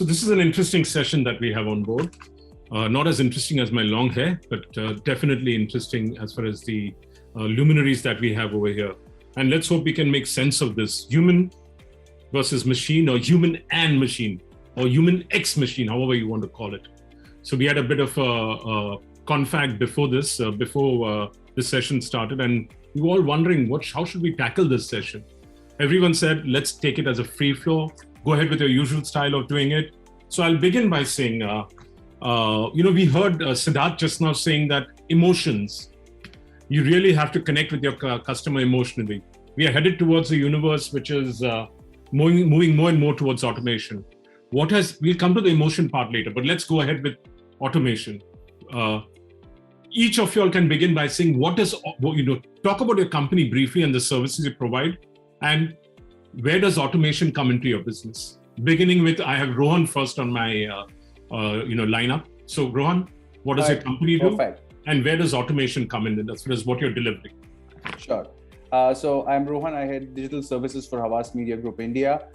So this is an interesting session that we have on board. Not as interesting as my long hair, but definitely interesting as far as the luminaries that we have over here. And let's hope we can make sense of this human versus machine, or human and machine, or human X machine, however you want to call it. So we had a bit of a confab before this, this session started, and we were all wondering how should we tackle this session. Everyone said, let's take it as a free flow. Go ahead with your usual style of doing it. So I'll begin by saying, we heard Siddharth just now saying that emotions, you really have to connect with your customer emotionally. We are headed towards a universe which is moving more and more towards automation. We'll come to the emotion part later, but let's go ahead with automation. Each of you all can begin by saying talk about your company briefly and the services you provide, and where does automation come into your business? Beginning with, I have Rohan first on my lineup. So Rohan, what does your company do? Perfect. And where does automation come in? That's what you're delivering. Sure. So I'm Rohan. I head digital services for Havas Media Group India.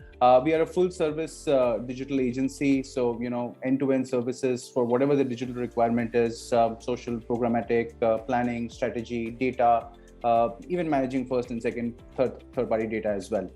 We are a full service digital agency. So, end-to-end services for whatever the digital requirement is, social, programmatic, planning, strategy, data, even managing first and second, third-party data as well.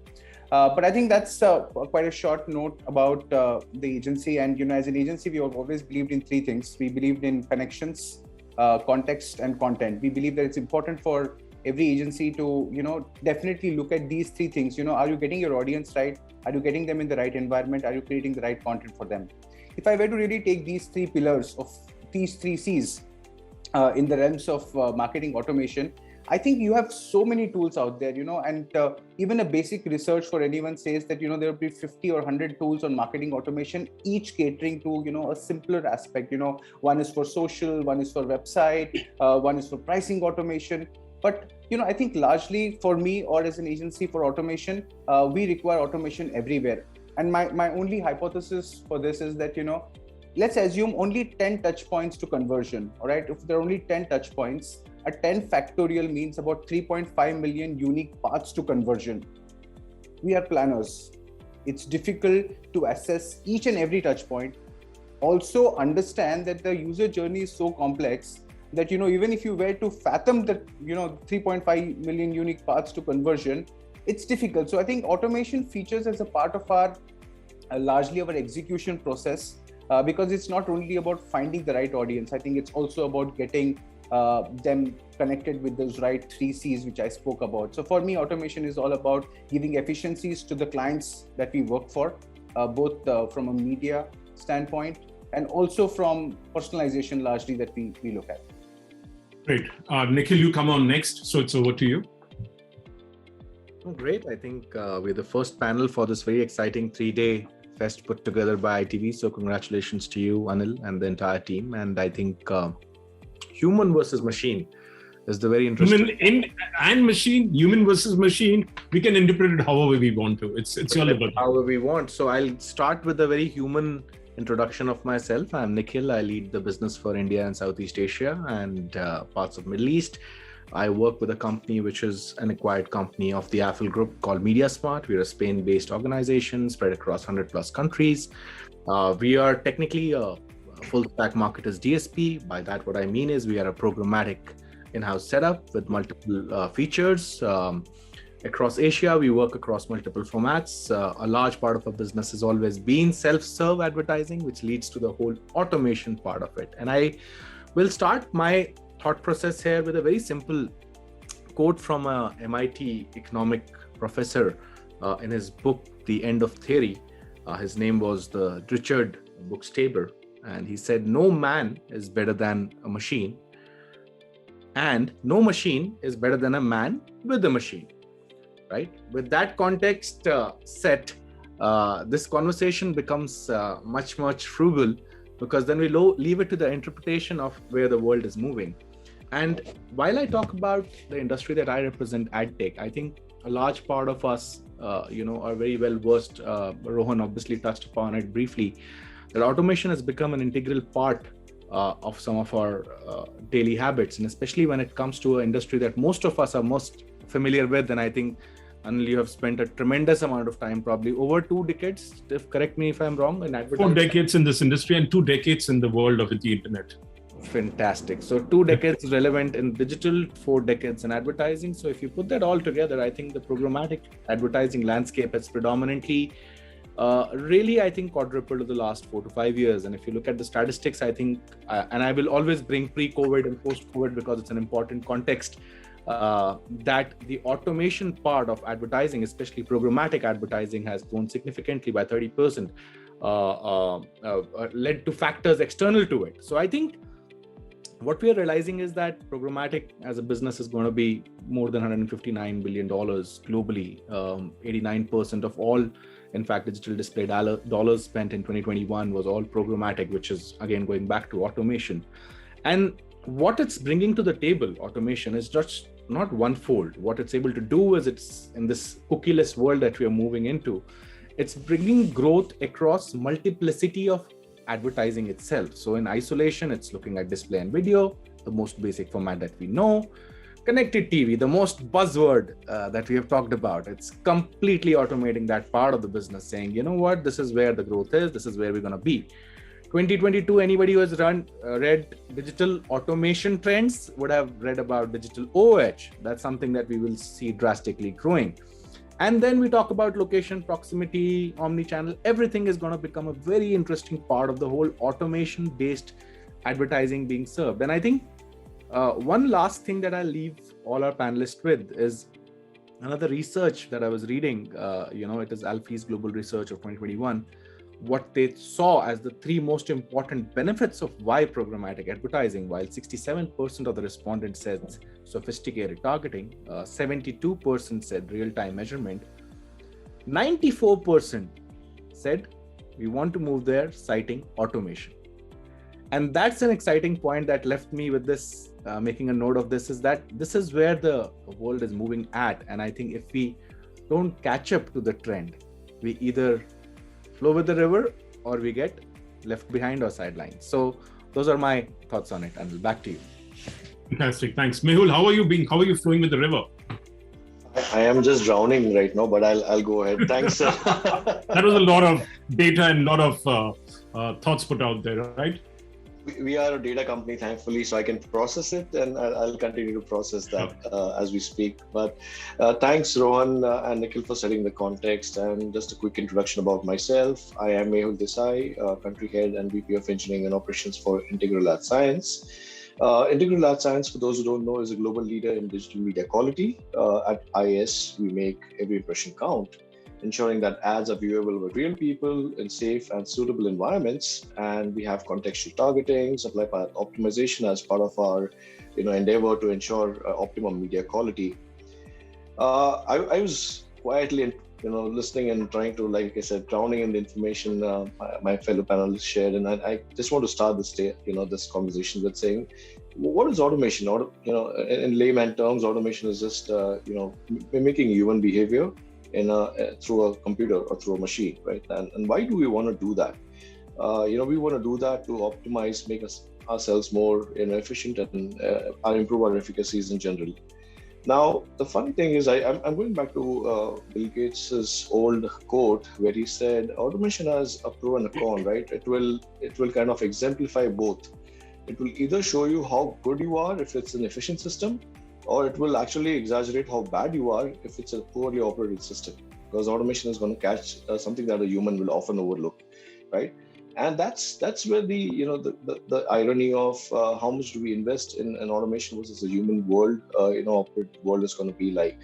But I think that's quite a short note about the agency. And, as an agency, we have always believed in three things. We believed in connections, context, and content. We believe that it's important for every agency to, definitely look at these three things. Are you getting your audience right? Are you getting them in the right environment? Are you creating the right content for them? If I were to really take these three pillars of these three C's in the realms of marketing automation, I think you have so many tools out there, and even a basic research for anyone says that, there will be 50 or 100 tools on marketing automation, each catering to, a simpler aspect. One is for social, one is for website, one is for pricing automation. But, I think largely for me or as an agency for automation, we require automation everywhere. And my only hypothesis for this is that, let's assume only 10 touch points to conversion. All right. If there are only 10 touch points, a 10 factorial means about 3.5 million unique paths to conversion. We are planners. It's difficult to assess each and every touch point. Also understand that the user journey is so complex that, even if you were to fathom that, 3.5 million unique paths to conversion, it's difficult. So I think automation features as a part of our, largely our execution process, because it's not only about finding the right audience. I think it's also about getting them connected with those right three C's, which I spoke about. So for me, automation is all about giving efficiencies to the clients that we work for, both from a media standpoint and also from personalization largely that we look at. Great. Nikhil, you come on next. So it's over to you. Oh, great. I think we're the first panel for this very exciting 3-day fest put together by ITV. So congratulations to you, Anil, and the entire team. And I think human versus machine is the very interesting. Human versus machine, we can interpret it however we want to. It's all about however we want. So I'll start with a very human introduction of myself. I'm Nikhil. I lead the business for India and Southeast Asia and parts of Middle East. I work with a company which is an acquired company of the Affle group called mediasmart. We're a Spain-based organization spread across 100 plus countries. We are technically a full stack marketers DSP. By that, what I mean is we are a programmatic in-house setup with multiple features. Across Asia, we work across multiple formats. A large part of our business has always been self-serve advertising, which leads to the whole automation part of it. And I will start my thought process here with a very simple quote from a MIT economic professor in his book, The End of Theory. His name was the Richard Buxtehude, and he said, "No man is better than a machine, and no machine is better than a man with a machine." Right? With that context set, this conversation becomes much, much frugal, because then we leave it to the interpretation of where the world is moving. And while I talk about the industry that I represent, AdTech, I think a large part of us, are very well versed. Rohan obviously touched upon it briefly, that automation has become an integral part of some of our daily habits, and especially when it comes to an industry that most of us are most familiar with. And I think Anil, you have spent a tremendous amount of time, probably over 2 decades, correct me if I'm wrong, in advertising. 4 decades in this industry and 2 decades in the world of the internet. Fantastic. So 2 decades relevant in digital, 4 decades in advertising. So if you put that all together, I think the programmatic advertising landscape has predominantly really, I think, quadrupled in the last 4 to 5 years. And if you look at the statistics, I think, and I will always bring pre-COVID and post-COVID because it's an important context, that the automation part of advertising, especially programmatic advertising, has grown significantly by 30%, led to factors external to it. So I think what we are realizing is that programmatic as a business is going to be more than $159 billion globally. 89% of all, in fact, digital display dollars spent in 2021 was all programmatic, which is again going back to automation. And what it's bringing to the table, automation, is just not one-fold. What it's able to do is, it's in this cookieless world that we are moving into, it's bringing growth across multiplicity of advertising itself. So in isolation, it's looking at display and video, the most basic format that we know. Connected TV, the most buzzword that we have talked about. It's completely automating that part of the business, saying, you know what, this is where the growth is, this is where we're going to be. 2022, anybody who has read digital automation trends would have read about digital OOH. That's something that we will see drastically growing. And then we talk about location, proximity, omni-channel. Everything is going to become a very interesting part of the whole automation-based advertising being served. And I think one last thing that I'll leave all our panelists with is another research that I was reading. It is Alfie's Global Research of 2021. What they saw as the 3 most important benefits of why programmatic advertising, while 67% of the respondents said sophisticated targeting, 72% said real-time measurement, 94% said we want to move there, citing automation. And that's an exciting point that left me with this, making a note of this, is that this is where the world is moving at. And I think if we don't catch up to the trend, we either flow with the river or we get left behind or sidelined. So those are my thoughts on it. Anil, back to you. Fantastic. Thanks. Mehul, how are you flowing with the river? I am just drowning right now, but I'll go ahead. Thanks. That was a lot of data and a lot of thoughts put out there, right? We are a data company, thankfully, so I can process it, and I'll continue to process that as we speak. But thanks, Rohan and Nikhil, for setting the context. And just a quick introduction about myself. I am Mehul Desai, Country Head and VP of Engineering and Operations for Integral Ad Science. Integral Ad Science, for those who don't know, is a global leader in digital media quality. At IS, we make every impression count, ensuring that ads are viewable with real people in safe and suitable environments. And we have contextual targeting, supply path optimization as part of our endeavor to ensure optimum media quality. I was quietly listening and trying to, like I said, drowning in the information my fellow panelists shared. And I just want to start this conversation with saying, what is automation? In layman terms, automation is just mimicking human behavior through a computer or through a machine, right? And why do we want to do that? We want to do that to optimize, make ourselves more efficient and improve our efficacies in general. Now, the funny thing is, I'm going back to Bill Gates's old quote where he said, automation has a pro and a con, right? It will kind of exemplify both. It will either show you how good you are if it's an efficient system, or it will actually exaggerate how bad you are if it's a poorly operated system, because automation is going to catch something that a human will often overlook, right? And that's where the irony of how much do we invest in automation versus a human world, operated world is going to be like.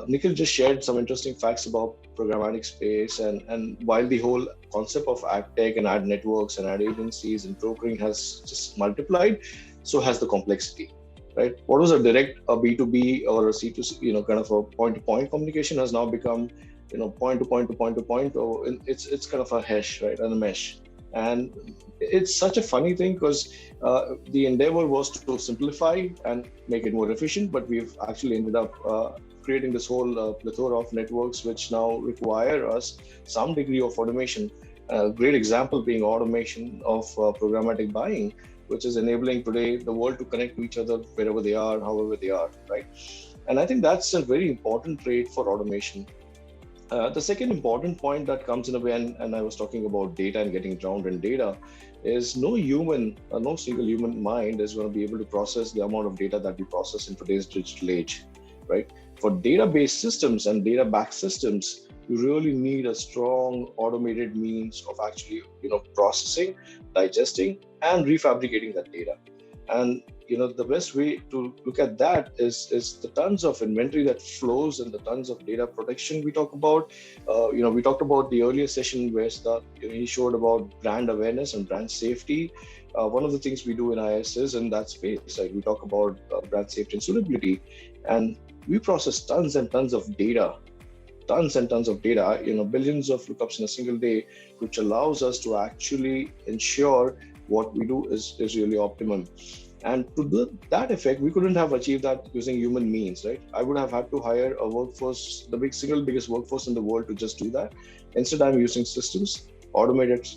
Nikhil just shared some interesting facts about programmatic space, and while the whole concept of ad tech and ad networks and ad agencies and brokering has just multiplied, so has the complexity. Right? What was a direct a B2B or a C2C, kind of a point-to-point communication has now become, point to point to point to point, or it's kind of a hash, right, and a mesh. And it's such a funny thing because the endeavor was to simplify and make it more efficient, but we've actually ended up creating this whole plethora of networks which now require us some degree of automation A great example being automation of programmatic buying, which is enabling today the world to connect to each other wherever they are, however they are, right? And I think that's a very important trait for automation. The second important point that comes in a way, and I was talking about data and getting drowned in data, is no single human mind is going to be able to process the amount of data that we process in today's digital age, right? For database systems and data-backed systems, you really need a strong automated means of actually, processing, digesting, and refabricating that data. And the best way to look at that is the tons of inventory that flows and the tons of data protection we talk about. We talked about the earlier session where he showed about brand awareness and brand safety. One of the things we do in IS is in that space. Like we talk about brand safety and suitability, and we process tons and tons of data, billions of lookups in a single day, which allows us to actually ensure what we do is really optimum. And to do that effect, we couldn't have achieved that using human means, right? I would have had to hire a workforce, the single biggest workforce in the world to just do that. Instead, I'm using systems, automated,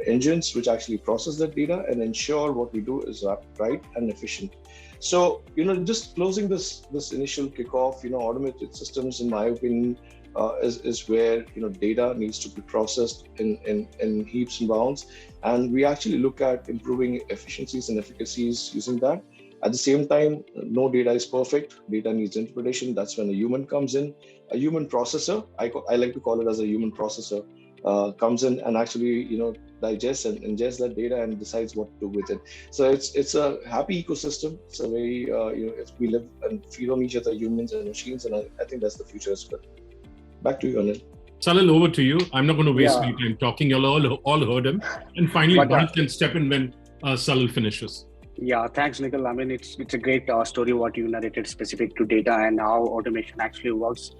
engines, which actually process that data and ensure what we do is right and efficient. So, just closing this initial kickoff, automated systems, in my opinion, is where data needs to be processed in heaps and bounds, and we actually look at improving efficiencies and efficacies using that. At the same time, no data is perfect. Data needs interpretation. That's when a human comes in, a human processor. I like to call it as a human processor comes in and actually digests and ingests that data and decides what to do with it. So it's a happy ecosystem. It's a very we live and feed on each other, humans and machines, and I think that's the future as well. Back to you, Anil. Salil, over to you. I'm not going to waste my time talking. You all heard him. And finally, Bharat can step in when Salil finishes. Yeah, thanks, Nikhil. I mean, it's a great story what you narrated specific to data and how automation actually works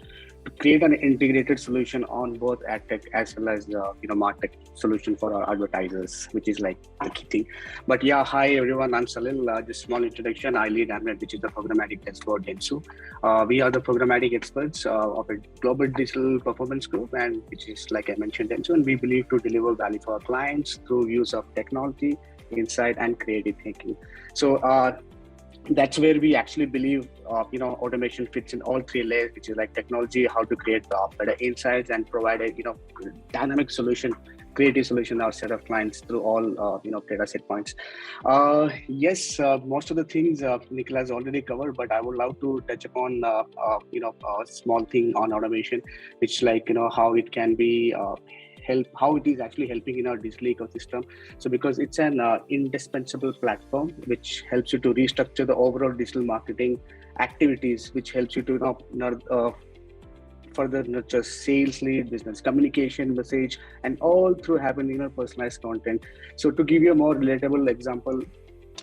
to create an integrated solution on both AdTech as well as MarTech solution for our advertisers, which is like the key thing. But yeah, hi everyone, I'm Salil. Just small introduction. I lead Amnet, which is the programmatic desk for Dentsu. We are the programmatic experts of a global digital performance group, and which is, like I mentioned, Dentsu, and we believe to deliver value for our clients through use of technology, insight, and creative thinking. So that's where we actually believe automation fits in all three layers, which is like technology, how to create better insights and provide a dynamic solution, creative solution our set of clients through all data set points. Yes, most of the things Nikhil has already covered, but I would love to touch upon a small thing on automation, which how it can be how it is actually helping in our digital ecosystem. So because it's an indispensable platform which helps you to restructure the overall digital marketing activities, which helps you to further nurture sales lead, business communication, message, and all through having personalized content. So to give you a more relatable example,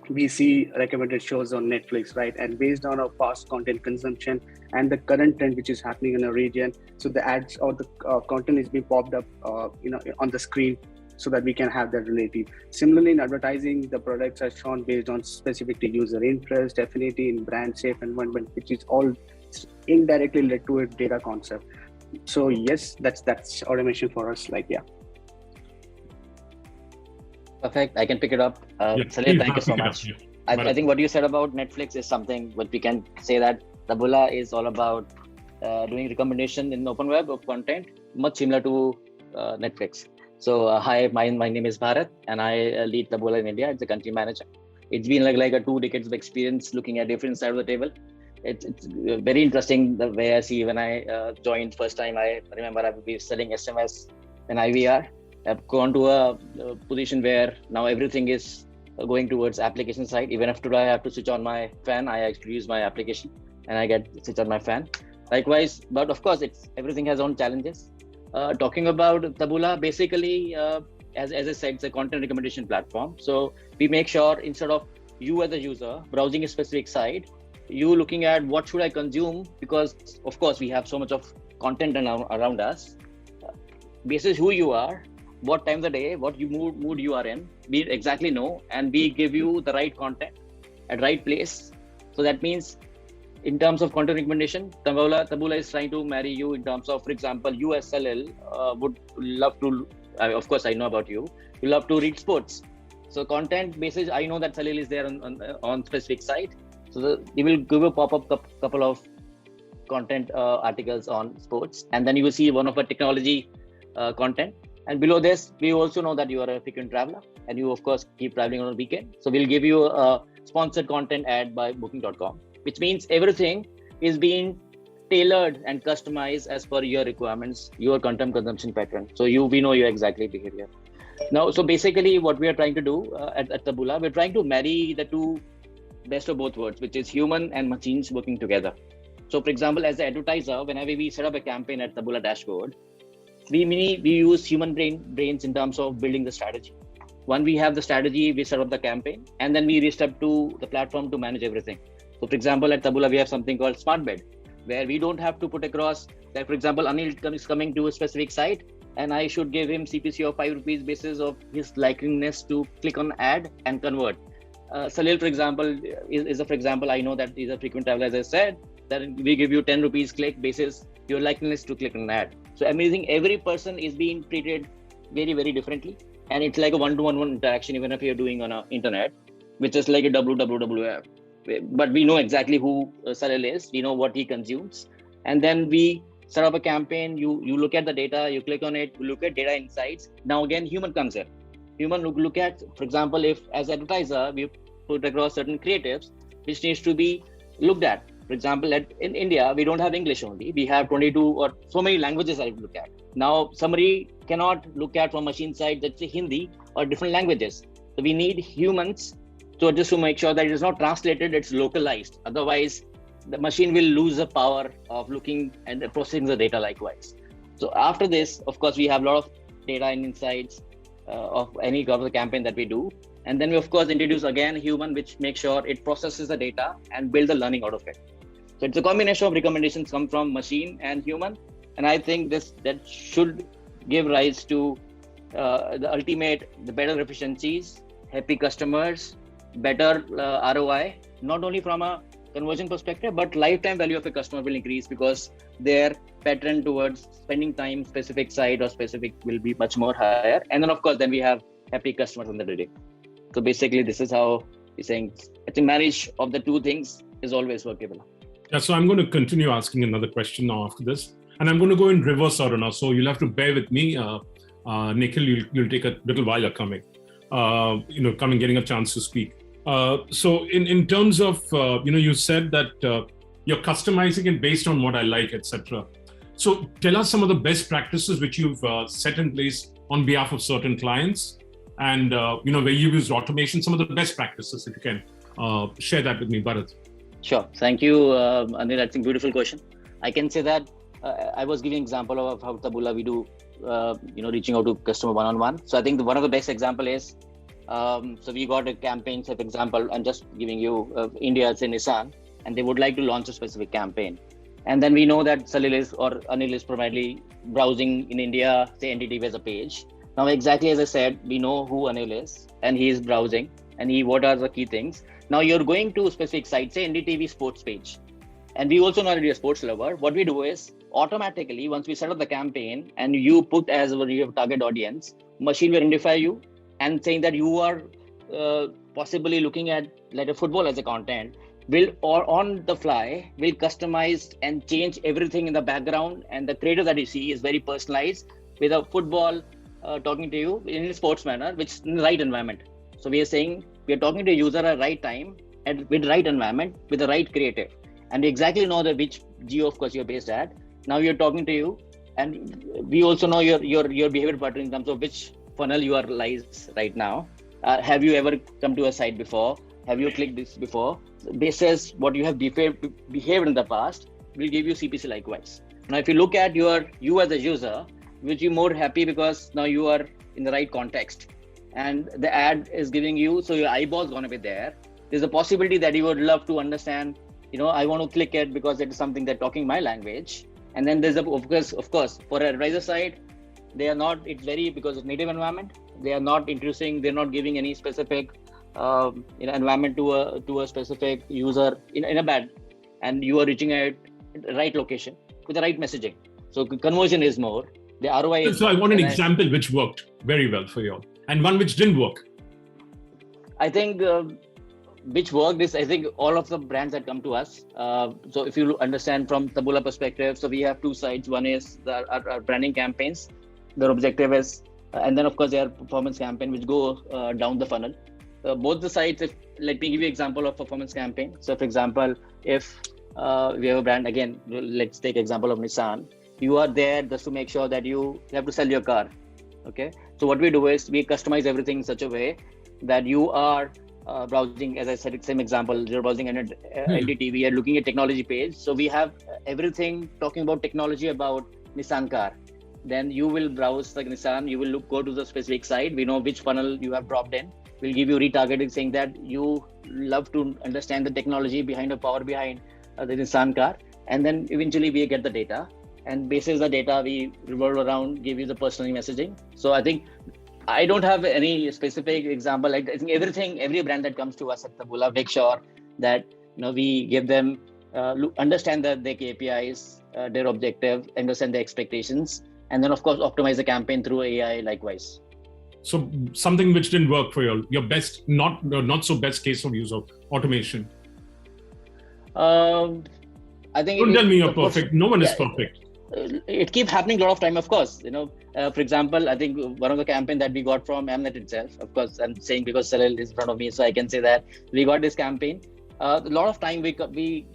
we see recommended shows on Netflix, right? And based on our past content consumption and the current trend which is happening in a region, so the ads or the content is being popped up, on the screen, so that we can have that relative. Similarly, in advertising, the products are shown based on specific to user interest, affinity in brand safe environment, which is all indirectly led to a data concept. So yes, that's automation for us. Perfect. I can pick it up. Salil, thank you so much. I think what you said about Netflix is something what we can say that Taboola is all about doing recommendation in open web of content, much similar to Netflix. So hi, my name is Bharat, and I lead Taboola in India. It's a country manager. It's been like a 2 decades of experience looking at different side of the table. It's very interesting the way I see when I joined first time. I remember I would be selling SMS and IVR. I've gone to a position where now everything is going towards application side. Even if today I have to switch on my fan, I actually use my application and I get switch on my fan. Likewise, but of course, everything has own challenges. Talking about Taboola, basically, as I said, it's a content recommendation platform. So we make sure instead of you as a user browsing a specific site, you looking at what should I consume, because of course we have so much of content around us. Basis who you are, what time of the day, what mood you are in, we exactly know, and we give you the right content at right place. So that means in terms of content recommendation, Taboola is trying to marry you in terms of, for example, you as Salil would love to of course, I know about you. You love to read sports. So content basis, I know that Salil is there on specific site. So he will give a pop-up couple of content articles on sports, and then you will see one of our technology content. And below this, we also know that you are a frequent traveler, and you of course keep traveling on a weekend. So we'll give you a sponsored content ad by Booking.com, which means everything is being tailored and customized as per your requirements, your content consumption pattern. So we know your exactly behavior. Now, so basically what we are trying to do at Taboola, we're trying to marry the two best of both worlds, which is human and machines working together. So for example, as an advertiser, whenever we set up a campaign at Taboola dashboard, we use human brains in terms of building the strategy. When we have the strategy, we set up the campaign, and then we reach up to the platform to manage everything. So for example, at Taboola, we have something called Smart Bed, where we don't have to put across that, for example, Anil is coming to a specific site, and I should give him CPC of 5 rupees basis of his likeliness to click on ad and convert. Salil, for example, is a, for example, I know that he's a frequent traveler, as I said, that we give you 10 rupees click basis your likeliness to click on an ad. So amazing, every person is being treated very, very differently. And it's like a one-to-one interaction, even if you're doing on a internet, which is like a WWF. But we know exactly who Salil is, we know what he consumes. And then we set up a campaign, you look at the data, you click on it, you look at data insights. Now again, human comes in. Human look at, for example, if as advertiser, we put across certain creatives, which needs to be looked at. For example, in India, we don't have English only. We have 22 or so many languages I look at. Now, somebody cannot look at from machine side, let's say Hindi or different languages. So we need humans just to make sure that it is not translated, it's localized. Otherwise, the machine will lose the power of looking and processing the data likewise. So after this, of course, we have a lot of data and insights of any of the campaign that we do. And then we, of course, introduce again human, which makes sure it processes the data and build the learning out of it. So it's a combination of recommendations come from machine and human. And I think that should give rise to the better efficiencies, happy customers, better ROI, not only from a conversion perspective, but lifetime value of a customer will increase because their pattern towards spending time specific site or specific will be much more higher. And then of course, then we have happy customers on the day. So basically, this is how we're saying, I think marriage of the two things is always workable. Yeah, so I'm going to continue asking another question now after this. And I'm going to go in reverse order now. So you'll have to bear with me. Nikhil, you'll take a little while coming, getting a chance to speak. So in terms of, you said that you're customizing it based on what I like, etc. So tell us some of the best practices which you've set in place on behalf of certain clients and, where you use automation, some of the best practices, if you can share that with me, Bharat. Sure. Thank you, Anil. That's a beautiful question. I can say that I was giving an example of how Taboola we do, reaching out to customer one-on-one. So I think one of the best example is, so we got a campaign, say for example, I'm just giving you India, say Nissan, and they would like to launch a specific campaign. And then we know that Salil or Anil is primarily browsing in India, say NDTV as a page. Now, exactly as I said, we know who Anil is and he is browsing and what are the key things. Now you're going to a specific site, say NDTV sports page. And we also know that you're a sports lover. What we do is automatically, once we set up the campaign and you put as your target audience, machine will identify you and saying that you are possibly looking at like a football as a content, or on the fly, will customize and change everything in the background. And the creator that you see is very personalized with a football talking to you in a sports manner, which is in the right environment. So we are saying we are talking to a user at the right time and with the right environment, with the right creative. And we exactly know that which geo, of course, you're based at. Now you're talking to you, and we also know your behavior pattern in terms of which funnel you are lies right now. Have you ever come to a site before? Have you clicked this before? Basis what you have behaved in the past will give you CPC likewise. Now, if you look at you as a user, which you're more happy because now you are in the right context, and the ad is giving you, so your eyeball's gonna be there. There's a possibility that you would love to understand. I want to click it because it is something that's talking my language. And then there's of course, for an advisor side, they are not. It's very because it's native environment. They are not introducing. They're not giving any specific environment to a specific user in a bad, and you are reaching at the right location with the right messaging. So conversion is more. the ROI is. So I want an example which worked very well for you all, and one which didn't work. I think which worked is, I think, all of the brands that come to us. So if you understand from Taboola perspective, so we have two sides. One is our branding campaigns. Their objective is, and then of course their performance campaign, which go down the funnel. Both the sides, let me give you an example of performance campaign. So for example, if we have a brand, again, let's take example of Nissan. You are there just to make sure that you have to sell your car. Okay. So what we do is we customize everything in such a way that you are browsing, as I said, same example, you're browsing an NDTV, you're looking at technology page. So we have everything talking about technology about Nissan car. Then you will browse like Nissan, you will go to the specific site. We know which funnel you have dropped in. We'll give you retargeting saying that you love to understand the technology behind the power behind the Nissan car. And then eventually we get the data. And basis the data, we revolve around, give you the personal messaging. So I think I don't have any specific example. I think every brand that comes to us at Taboola, make sure that we give them understand that their KPIs, their objective, understand their expectations, and then of course optimize the campaign through AI likewise. So something which didn't work for you, your best, not so best case of use of automation. I think. Don't tell me you're perfect. No one is perfect. It keeps happening a lot of time, of course. For example, I think one of the campaign that we got from Amnet itself, of course, I'm saying because Salil is in front of me, so I can say that we got this campaign. A lot of time we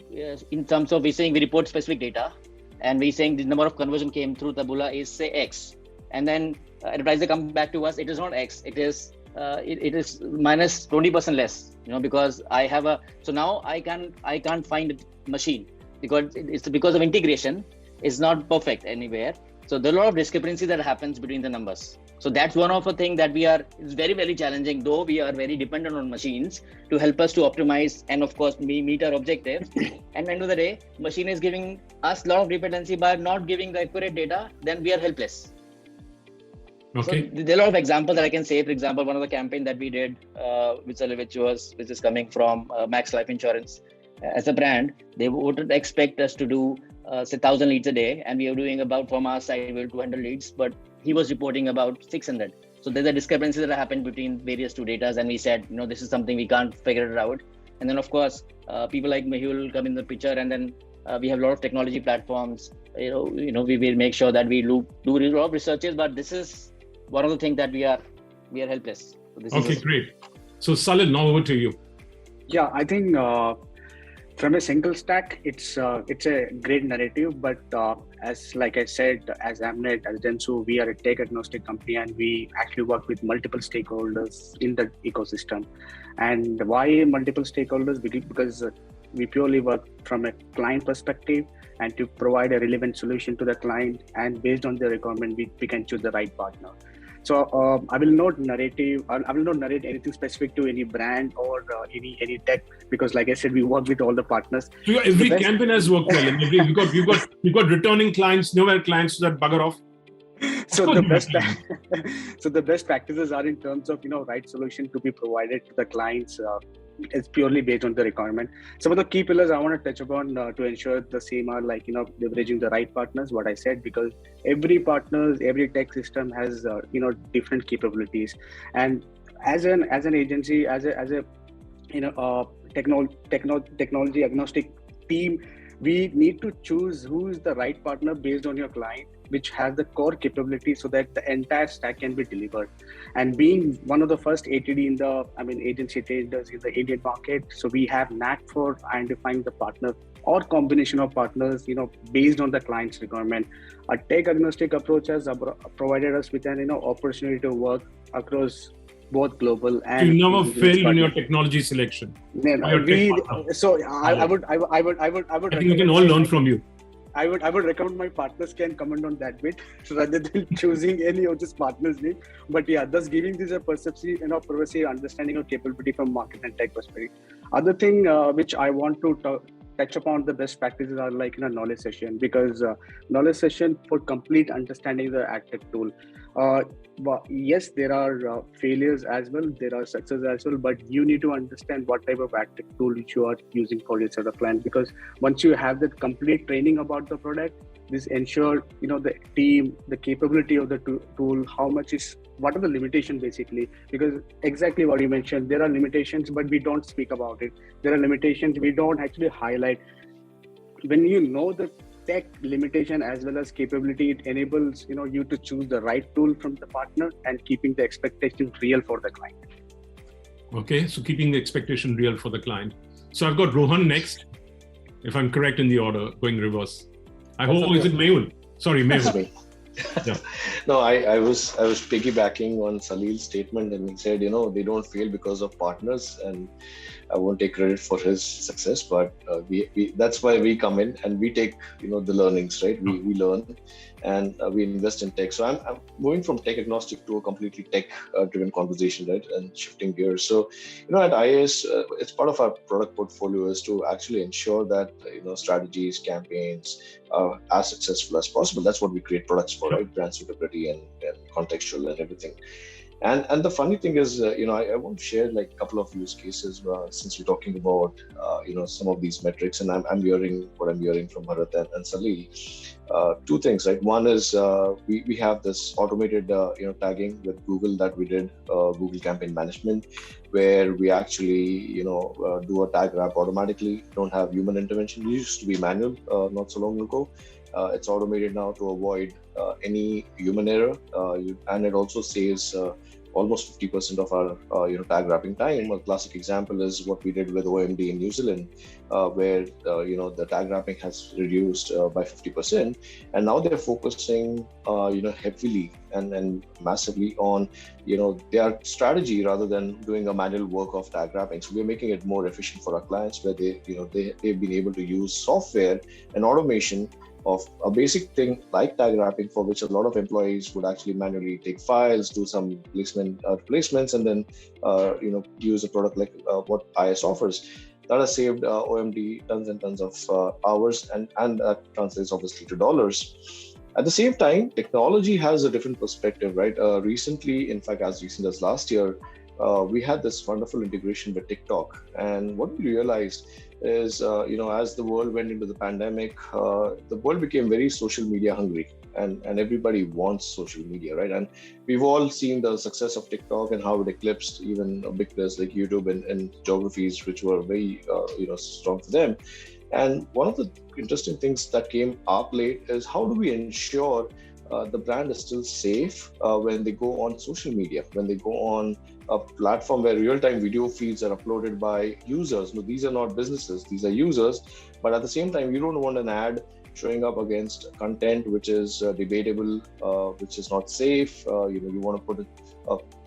in terms of we report specific data, and we saying the number of conversion came through Taboola is say X, and then advertiser comes back to us, it is not X, it is minus 20% less. Because I have so now I can't find a machine because it's because of integration. Is not perfect anywhere. So there are a lot of discrepancy that happens between the numbers. So that's one of the things that it's very, very challenging, though we are very dependent on machines to help us to optimize and of course meet our objectives. And end of the day, machine is giving us a lot of dependency by not giving the accurate data, then we are helpless. Okay. So there are a lot of examples that I can say. For example, one of the campaign that we did, which is coming from Max Life Insurance. As a brand, they would expect us to do say 1,000 leads a day, and we are doing about, from our side, we 200 leads, but he was reporting about 600. So there's a discrepancy that happened between various two data, and we said, this is something we can't figure it out. And then of course, people like Mehul come in the picture, and then we have a lot of technology platforms. We will make sure that we do a lot of researches, but this is one of the things that we are helpless. So this great. So Salil, now over to you. Yeah, I think. From a single stack, it's a great narrative, but as like I said, as Amnet, as Densu, we are a tech agnostic company, and we actually work with multiple stakeholders in the ecosystem. And why multiple stakeholders? Because we purely work from a client perspective and to provide a relevant solution to the client, and based on the requirement, we can choose the right partner. So I will not narrate anything specific to any brand or any tech, because like I said, we work with all the partners. So every campaign has worked well. You've got returning clients, nowhere clients that bugger off. So the best practices are in terms of right solution to be provided to the clients. It's purely based on the requirement. Some of the key pillars I want to touch upon to ensure the same are leveraging the right partners. What I said, because every tech system has different capabilities, and as an agency, as a technology agnostic team, we need to choose who is the right partner based on your client, which has the core capability so that the entire stack can be delivered. And being one of the first agency traders in the Indian market, so we have knack for identifying the partner or combination of partners, based on the client's requirement. A tech agnostic approach has provided us with an opportunity to work across both global and. You never failed in your technology selection. I would. I think we can all learn from you. I would recommend my partners can comment on that bit rather than choosing any of this partners name. But yeah, thus giving this a perception, privacy, understanding of capability from market and tech perspective. Other thing which I want to touch upon the best practices are like in a knowledge session, because knowledge session for complete understanding the AdTech tool. But yes, there are failures as well, there are successes as well, but you need to understand what type of AdTech tool which you are using for your set of client, because once you have that complete training about the product, this ensure, the team, the capability of the tool, what are the limitations basically? Because exactly what you mentioned, there are limitations, but we don't speak about it. There are limitations we don't actually highlight. When you know the tech limitation as well as capability, it enables, you to choose the right tool from the partner and keeping the expectation real for the client. Okay, so keeping the expectation real for the client. So I've got Rohan next, if I'm correct in the order, going reverse. I hope, is it Mehul? Sorry, Mehul. Yeah. No, I was piggybacking on Salil's statement, and he said, they don't fail because of partners, and I won't take credit for his success, but we that's why we come in and we take the learnings, right? We learn and we invest in tech. So I'm moving from tech agnostic to a completely tech driven conversation, right? And shifting gears. So at IAS, it's part of our product portfolio is to actually ensure that strategies, campaigns are as successful as possible. That's what we create products for, right? Brand suitability and contextual and everything. And the funny thing is, I want to share like a couple of use cases since we're talking about, some of these metrics, and I'm hearing what I'm hearing from Bharat and Salil. Two things, right? One is we have this automated, tagging with Google that we did, Google Campaign Management, where we actually, do a tag wrap automatically. Don't have human intervention. It used to be manual not so long ago. It's automated now to avoid any human error, and it also saves almost 50% of our tag wrapping time. A classic example is what we did with OMD in New Zealand, where the tag wrapping has reduced by 50%, and now they're focusing heavily and massively on their strategy rather than doing a manual work of tag wrapping. So we're making it more efficient for our clients, where they've been able to use software and automation of a basic thing like tag wrapping, for which a lot of employees would actually manually take files, do some placements, and then use a product like what IS offers. That has saved OMD tons and tons of hours, and that translates obviously to dollars. At the same time, technology has a different perspective, right? Recently, in fact, as recent as last year, we had this wonderful integration with TikTok, and what we realized is, as the world went into the pandemic, the world became very social media hungry, and everybody wants social media, right? And we've all seen the success of TikTok and how it eclipsed even big players like YouTube and geographies, which were very, strong for them. And one of the interesting things that came up late is how do we ensure the brand is still safe when they go on social media, when they go on a platform where real-time video feeds are uploaded by users. No, these are not businesses, these are users. But at the same time, you don't want an ad showing up against content which is debatable, which is not safe. You want to put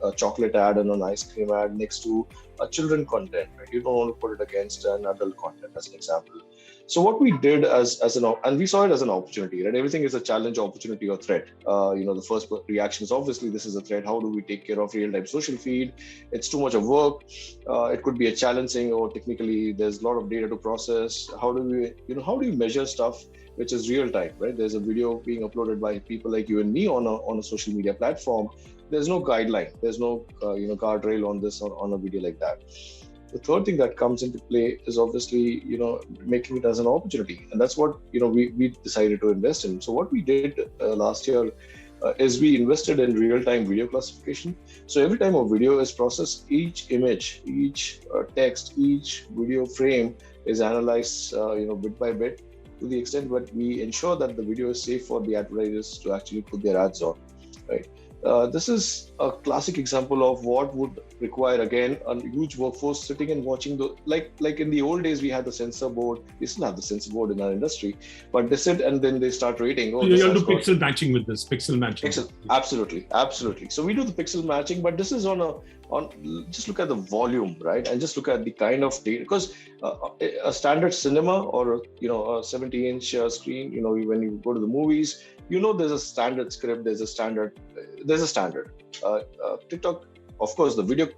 a chocolate ad and an ice cream ad next to a children content, right? You don't want to put it against an adult content, as an example. So what we did and we saw it as an opportunity, right? Everything is a challenge, opportunity, or threat. The first reaction is obviously this is a threat. How do we take care of real-time social feed? It's too much of work. It could be a challenging, or technically there's a lot of data to process. How do you measure stuff which is real time, right? There's a video being uploaded by people like you and me on a social media platform. There's no guideline. There's no guardrail on this on a video like that. The third thing that comes into play is obviously, making it as an opportunity. And that's what, we decided to invest in. So what we did last year is we invested in real-time video classification. So every time a video is processed, each image, each text, each video frame is analyzed, bit by bit, to the extent that we ensure that the video is safe for the advertisers to actually put their ads on, right? This is a classic example of what would require, again, a huge workforce sitting and watching like in the old days, we had the censor board. We still have the censor board in our industry, but they sit and then they start rating. Oh, you have to pixel matching with this, pixel matching. Absolutely. So we do the pixel matching, but this is on just look at the volume, right? And just look at the kind of data, because a standard cinema or, a 70-inch screen, when you go to the movies, there's a standard script, there's a standard. TikTok, of course, the video,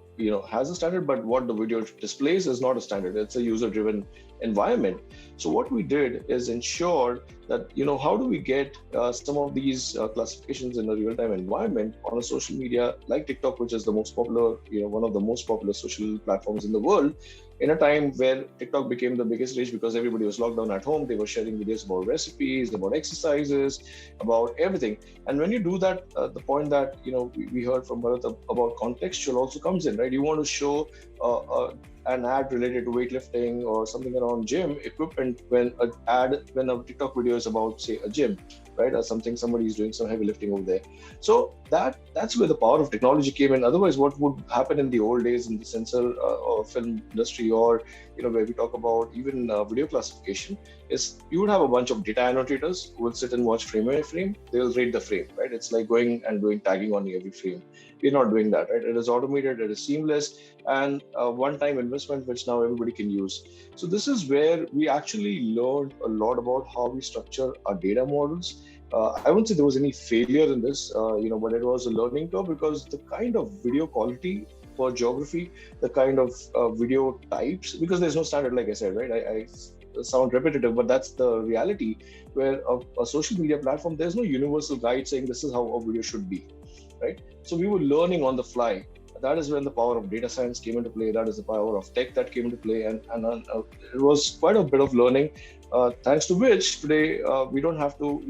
has a standard, but what the video displays is not a standard. It's a user-driven environment. So what we did is ensure that, how do we get some of these classifications in a real-time environment on a social media like TikTok, which is the most popular, one of the most popular social platforms in the world. in a time where TikTok became the biggest reach because everybody was locked down at home. They were sharing videos about recipes, about exercises, about everything. And when you do that, the point that we heard from Bharat about contextual also comes in, right? You want to show an ad related to weightlifting or something around gym equipment when a TikTok video is about, say, a gym, right? Or somebody is doing some heavy lifting over there. So that's where the power of technology came in. Otherwise, what would happen in the old days in the censor or film industry, or where we talk about even video classification, is you would have a bunch of data annotators who will sit and watch frame by frame. They will rate the frame, right? It's like going and doing tagging on every frame. We're not doing that, right? It is automated, it is seamless, and a one-time investment which now everybody can use. So this is where we actually learned a lot about how we structure our data models. I wouldn't say there was any failure in this, but it was a learning curve, because the kind of video quality for geography, the kind of video types, because there's no standard, like I said, right? I sound repetitive, but that's the reality, where a social media platform, there's no universal guide saying this is how a video should be, right? So we were learning on the fly. That is when the power of data science came into play. That is the power of tech that came into play, and it was quite a bit of learning, thanks to which today we don't have to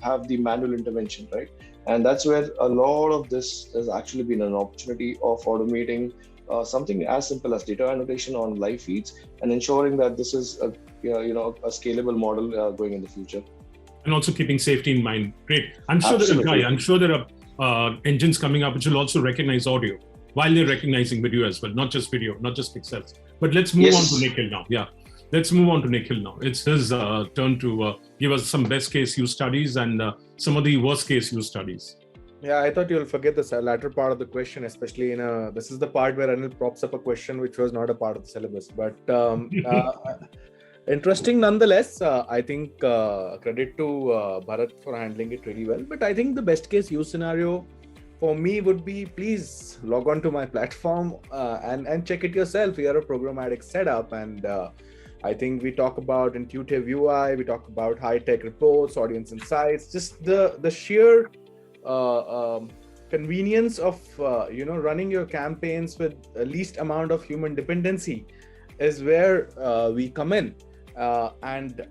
have the manual intervention, right? And that's where a lot of this has actually been an opportunity of automating something as simple as data annotation on live feeds, and ensuring that this is a scalable model going in the future. And also keeping safety in mind. Great. I'm sure there are engines coming up which will also recognize audio while they're recognizing video as well, not just video, not just pixels. But let's move on to Nikhil now. Yeah, let's move on to Nikhil now. It's his turn to give us some best case use studies and some of the worst case use studies. Yeah, I thought you'll forget the latter part of the question, especially this is the part where Anil props up a question which was not a part of the syllabus. But interesting nonetheless. I think credit to Bharat for handling it really well. But I think the best case use scenario for me would be, please log on to my platform and check it yourself. We are a programmatic setup, and I think we talk about intuitive UI, we talk about high-tech reports, audience insights, just the sheer convenience of running your campaigns with the least amount of human dependency is where we come in. And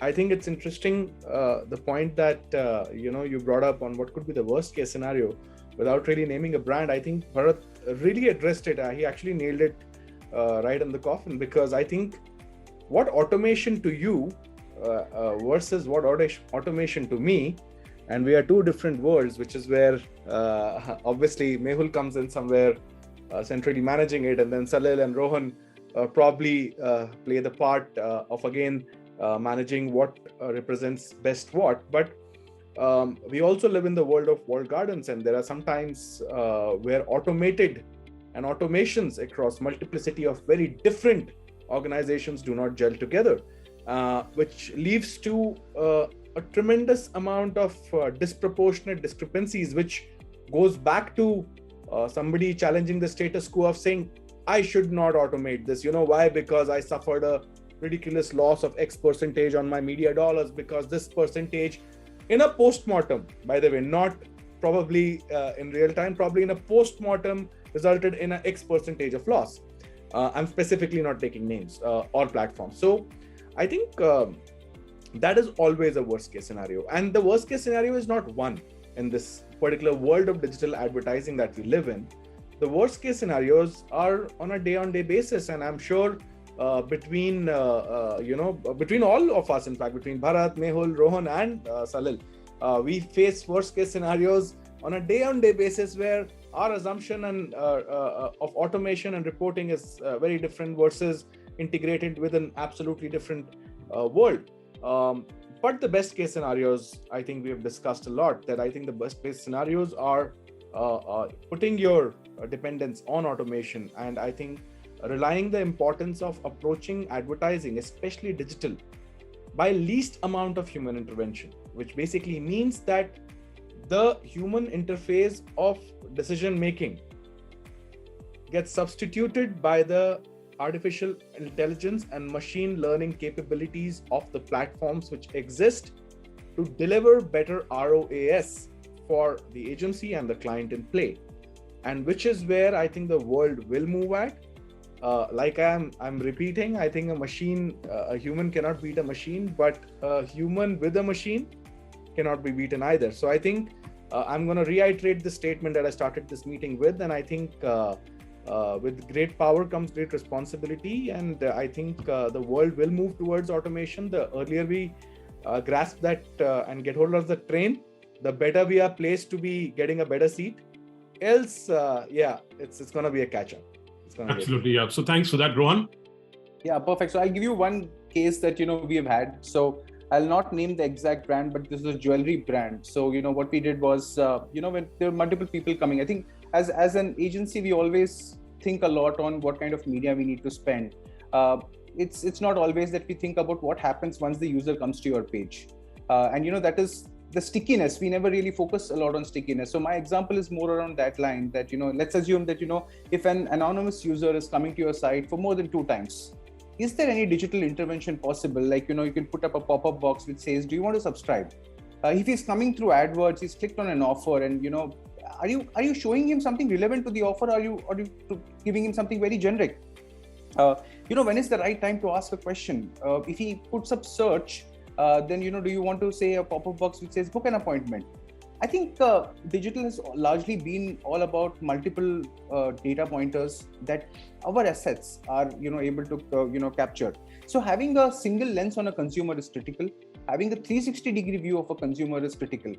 I think it's interesting the point that you brought up on what could be the worst case scenario without really naming a brand. I think Bharat really addressed it. He actually nailed it right in the coffin, because I think what automation to you versus what automation to me, and we are two different worlds, which is where obviously Mehul comes in somewhere centrally managing it, and then Salil and Rohan probably play the part of again managing what represents best what. But we also live in the world of walled gardens, and there are some times where automated and automations across multiplicity of very different organizations do not gel together, which leads to a tremendous amount of disproportionate discrepancies, which goes back to somebody challenging the status quo of saying, I should not automate this. You know why? Because I suffered a ridiculous loss of X percentage on my media dollars, because this percentage in a post-mortem, by the way, not probably in real time, probably in a post-mortem resulted in an X percentage of loss. I'm specifically not taking names or platforms. So I think that is always a worst case scenario. And the worst case scenario is not one in this particular world of digital advertising that we live in. The worst case scenarios are on a day-on-day basis, and I'm sure between all of us, in fact, between Bharat, Mehul, Rohan, and Salil, we face worst case scenarios on a day-on-day basis where our assumption and of automation and reporting is very different versus integrated with an absolutely different world. But the best case scenarios, I think we have discussed a lot, that I think the best case scenarios are putting your dependence on automation, and I think relying the importance of approaching advertising, especially digital, by least amount of human intervention, which basically means that the human interface of decision making gets substituted by the artificial intelligence and machine learning capabilities of the platforms which exist to deliver better ROAS for the agency and the client in play. And which is where I think the world will move at. like I'm repeating, I think a human cannot beat a machine, but a human with a machine cannot be beaten either. So I think I'm going to reiterate the statement that I started this meeting with, and I think with great power comes great responsibility, and I think the world will move towards automation. The earlier we grasp that and get hold of the train, the better we are placed to be getting a better seat. Else, it's going to be a catch-up. Absolutely, yeah. So thanks for that, Rohan. Yeah, perfect. So I'll give you one case that we have had. So I'll not name the exact brand, but this is a jewelry brand. So what we did was, when there were multiple people coming, I think as an agency, we always think a lot on what kind of media we need to spend. It's not always that we think about what happens once the user comes to your page, and that is the stickiness. We never really focus a lot on stickiness. So my example is more around that line that, let's assume that, if an anonymous user is coming to your site for more than 2 times, is there any digital intervention possible? Like, you can put up a pop-up box which says, do you want to subscribe? If he's coming through AdWords, he's clicked on an offer, and, are you showing him something relevant to the offer? Or are you giving him something very generic? When is the right time to ask a question? If he puts up search, then do you want to say a pop-up box which says book an appointment? I think digital has largely been all about multiple data pointers that our assets are able to capture. So having a single lens on a consumer is critical. Having a 360-degree view of a consumer is critical.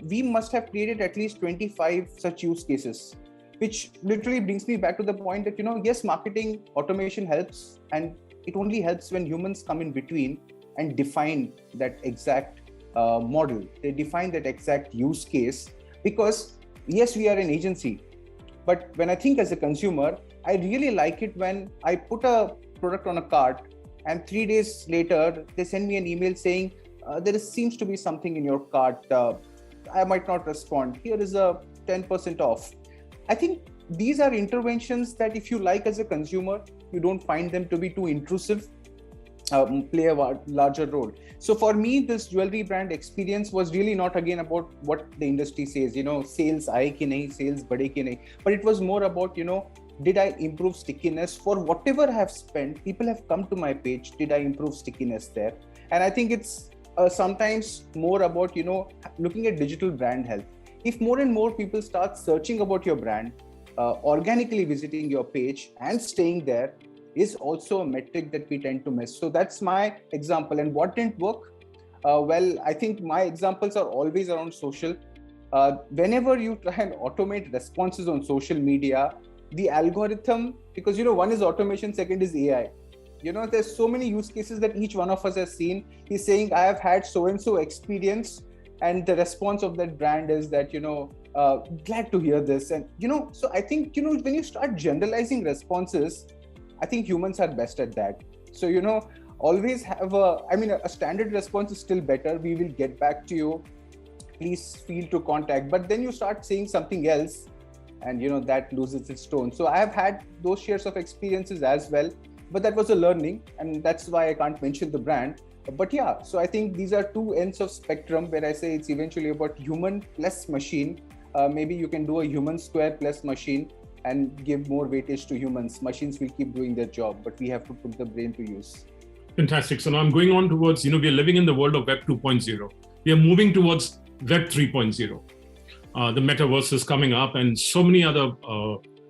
We must have created at least 25 such use cases, which literally brings me back to the point that yes, marketing automation helps, and it only helps when humans come in between and define that exact model. They define that exact use case, because yes, we are an agency, but when I think as a consumer, I really like it when I put a product on a cart and 3 days later they send me an email saying there seems to be something in your cart. I might not respond. Here is a 10% off. I think these are interventions that if you like as a consumer, you don't find them to be too intrusive, play a larger role. So for me, this jewelry brand experience was really not again about what the industry says, sales aaye ki nahi, sales bade ki nahi, but it was more about, did I improve stickiness for whatever I have spent? People have come to my page. Did I improve stickiness there? And I think it's sometimes more about, looking at digital brand health. If more and more people start searching about your brand, organically visiting your page and staying there, is also a metric that we tend to miss. So that's my example. And what didn't work? Well, I think my examples are always around social. Whenever you try and automate responses on social media, the algorithm, because one is automation, second is AI. There's so many use cases that each one of us has seen. He's saying, I have had so-and-so experience, and the response of that brand is that, glad to hear this. And, so I think, when you start generalizing responses, I think humans are best at that. So, always have a standard response is still better. We will get back to you. Please feel to contact. But then you start saying something else, and, that loses its tone. So I have had those shares of experiences as well, but that was a learning, and that's why I can't mention the brand. But yeah, so I think these are two ends of spectrum where I say it's eventually about human plus machine. Maybe you can do a human square plus machine and give more weightage to humans. Machines will keep doing their job, but we have to put the brain to use. Fantastic. So now I'm going on towards, we are living in the world of Web 2.0. We are moving towards Web 3.0. The metaverse is coming up, and so many other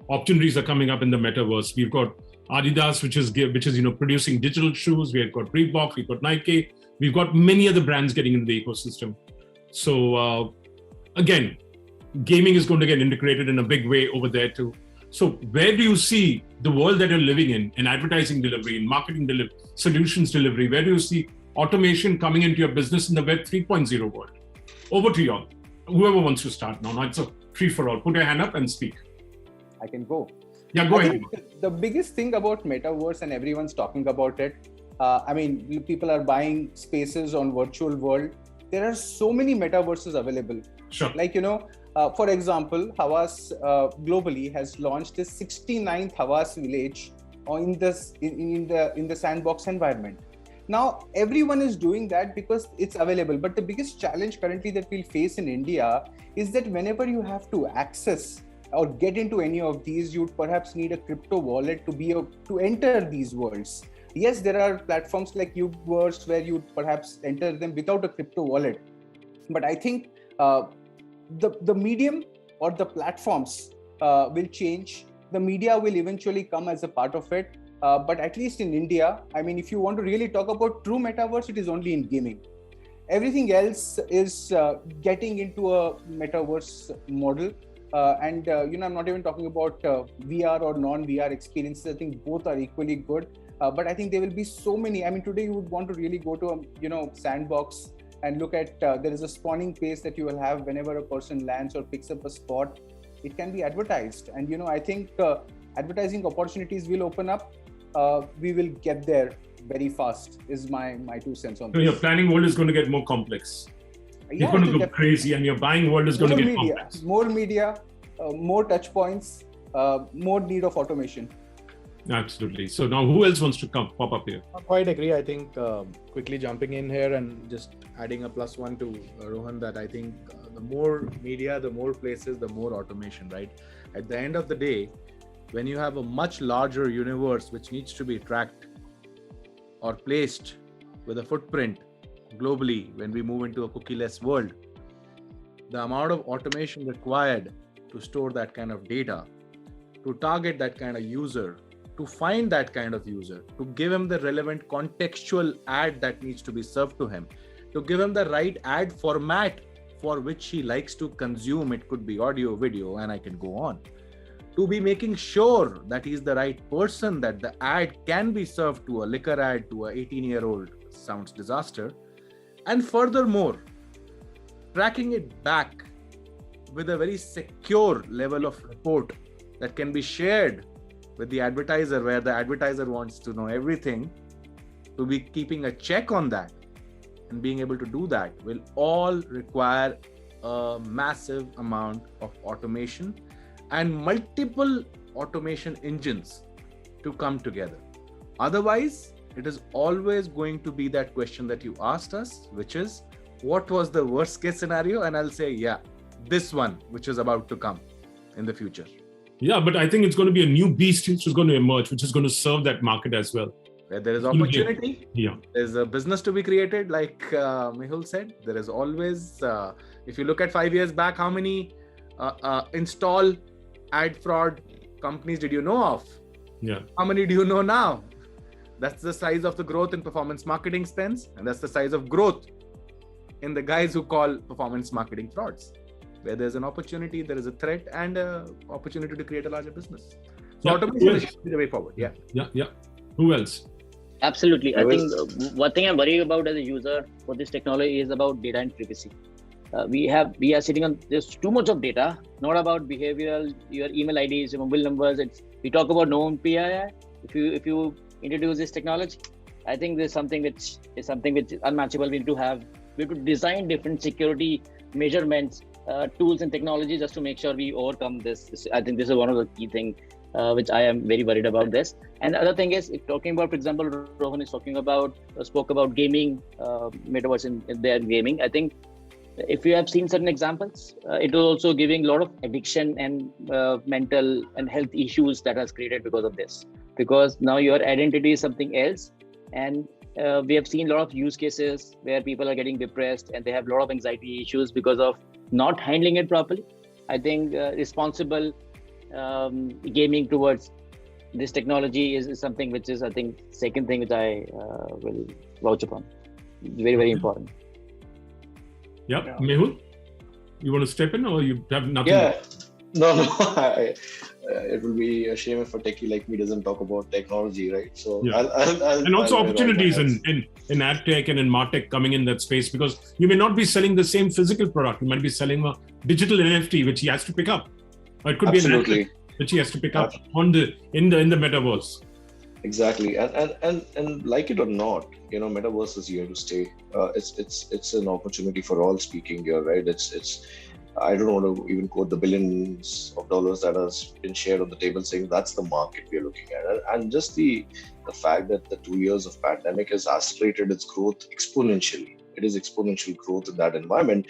opportunities are coming up in the metaverse. We've got Adidas, which is producing digital shoes. We've got Reebok, we've got Nike. We've got many other brands getting into the ecosystem. So again, gaming is going to get integrated in a big way over there too. So where do you see the world that you're living in advertising delivery, in marketing delivery, solutions delivery? Where do you see automation coming into your business in the Web 3.0 world? Over to you all. Whoever wants to start now. Now it's a free for all. Put your hand up and speak. I can go. Yeah, go ahead. The biggest thing about metaverse, and everyone's talking about it, people are buying spaces on virtual world. There are so many metaverses available. Sure. Like, for example, Havas globally has launched the 69th Havas village in the sandbox environment. Now, everyone is doing that because it's available. But the biggest challenge currently that we'll face in India is that whenever you have to access or get into any of these, you'd perhaps need a crypto wallet to enter these worlds. Yes, there are platforms like Uberverse where you'd perhaps enter them without a crypto wallet. But I think the medium or the platforms will change. The media will eventually come as a part of it. But at least in India, I mean, if you want to really talk about true metaverse, it is only in gaming. Everything else is getting into a metaverse model. I'm not even talking about VR or non-VR experiences. I think both are equally good. But I think there will be so many. I mean, today you would want to really go to a sandbox and look at, there is a spawning pace that you will have whenever a person lands or picks up a spot. It can be advertised. And, I think advertising opportunities will open up. We will get there very fast is my 2 cents on this. So your planning world is going to get more complex. You're going to go crazy, and your buying world is going to get complex. More media, more touch points, more need of automation. Absolutely. So now who else wants to pop up here? I quite agree. I think quickly jumping in here and just adding a +1 to Rohan, that I think the more media, the more places, the more automation, right? At the end of the day, when you have a much larger universe which needs to be tracked or placed with a footprint globally, when we move into a cookie-less world, the amount of automation required to store that kind of data, to target that kind of user, to find that kind of user, to give him the relevant contextual ad that needs to be served to him, to give him the right ad format for which he likes to consume. It could be audio, video, and I can go on. To be making sure that he's the right person, that the ad can be served to a liquor ad to a 18-year-old sounds disaster. And furthermore, tracking it back with a very secure level of report that can be shared with the advertiser, where the advertiser wants to know everything, to be keeping a check on that and being able to do that will all require a massive amount of automation and multiple automation engines to come together. Otherwise, it is always going to be that question that you asked us, which is, what was the worst case scenario? And I'll say, yeah, this one, which is about to come in the future. Yeah, but I think it's going to be a new beast which is going to emerge, which is going to serve that market as well. Where there is opportunity, yeah, there's a business to be created, like Mehul said. There is always, if you look at 5 years back, how many install ad fraud companies did you know of? Yeah. How many do you know now? That's the size of the growth in performance marketing spends, and that's the size of growth in the guys who call performance marketing frauds. Where there's an opportunity, there is a threat and an opportunity to create a larger business. So automation is the way forward. Yeah. Yeah. Who else? Absolutely. I think one thing I'm worried about as a user for this technology is about data and privacy. We are sitting on, there's too much of data, not about behavioral, your email IDs, your mobile numbers. We talk about known PII. If you introduce this technology, I think there's something which is unmatchable. We have to design different security measurements, tools and technology just to make sure we overcome this. I think this is one of the key things which I am very worried about this. And the other thing is, if talking about, for example, Rohan is spoke about gaming, metaverse in their gaming. I think if you have seen certain examples, it is also giving a lot of addiction and mental and health issues that has created because of this. Because now your identity is something else, and we have seen a lot of use cases where people are getting depressed and they have a lot of anxiety issues because of not handling it properly. I think responsible gaming towards this technology is something which is, I think, second thing which I will vouch upon. It's very, very important. Yeah. Mehul, you want to step in or you have nothing? Yeah, no. It will be a shame if a techie like me doesn't talk about technology, right? So yeah. And also opportunities in ad tech and in martech coming in that space, because you may not be selling the same physical product. You might be selling a digital NFT which he has to pick up, or it could be an ad tech which he has to pick up in the metaverse. Exactly, and like it or not, metaverse is here to stay. It's an opportunity for all speaking here, right? It's I don't want to even quote the billions of dollars that has been shared on the table, saying that's the market we're looking at, and just the fact that the 2 years of pandemic has accelerated its growth exponentially. It is exponential growth in that environment.